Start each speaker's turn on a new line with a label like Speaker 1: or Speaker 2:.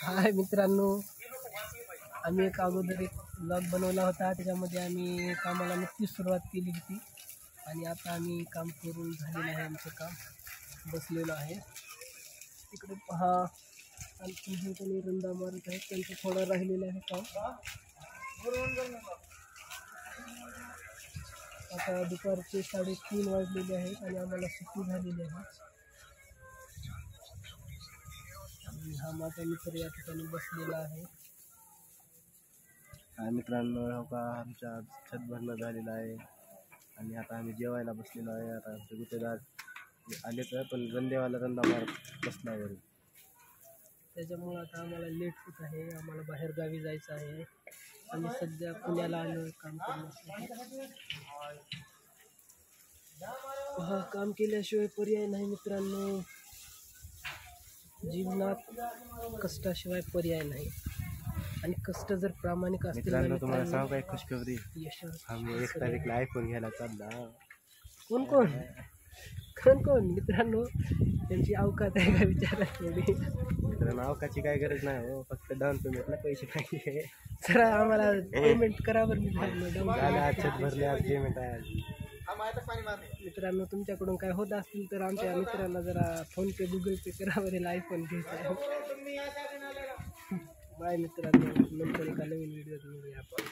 Speaker 1: हाय मित्रांनो, आम्ही अगोदर एक ब्लॉग बनवला होता, त्याच्यामध्ये आम्ही कामाला नुकतीच सुरुवात केली होती आणि आता आम्ही काम करून झालेलं आहे. आमचं काम बसलेलं आहे. तिकडे पहा आणखी जे कोणी रंदा मारत आहेत त्यांचं थोडं राहिलेलं आहे काम. आता दुपारचे 3:30 वाजलेले आहेत आणि आम्हाला सुट्टी झालेली आहे. आणि हा माझा मित्र या ठिकाणी बसलेला आहे.
Speaker 2: मित्रांनो, हो का आमच्या छत भरणं झालेलं आहे आणि आता आम्ही जेवायला बसलेलो आहे. आता आमचे गुत्तेदार आले तर पण गंदेवाला रंदा मारत बसला वरून,
Speaker 1: त्याच्यामुळं आता आम्हाला लेट होत आहे. आम्हाला बाहेर गावी जायचं आहे. आम्ही सध्या पुण्याला आलो काम करण्यासाठी. हा, काम केल्याशिवाय पर्याय नाही मित्रांनो. जीवनात कष्टाशिवाय पर्याय नाही आणि कष्ट जर प्रामाणिक असतील
Speaker 2: मित्रांनो तुम्हाला सांगू का एक खुशखबरी,
Speaker 1: यश
Speaker 2: आम्ही 1 तारीखला आयफोन घ्यायला चालला.
Speaker 1: कोण कोण कोण कोण मित्रांनो, त्यांची अवकात आहे का विचारा थोडी.
Speaker 2: मित्रांनो अवकाची काय गरज नाही हो, फक्त डाऊन पेमेंटला पैसे पाहिजे.
Speaker 1: जरा आम्हाला पेमेंट करा बरं मित्रांनो.
Speaker 2: आज छत भरले, आज पेमेंट आहे.
Speaker 1: मित्रांनो तुमच्याकडून काय होत असतील तर आमच्या मित्रांना जरा फोनपे गुगल पे करा बरेल, आयफोन घ्यायचा आहे. बाय मित्रांनो, नंतर एका नवीन व्हिडिओ मिळूया आपण.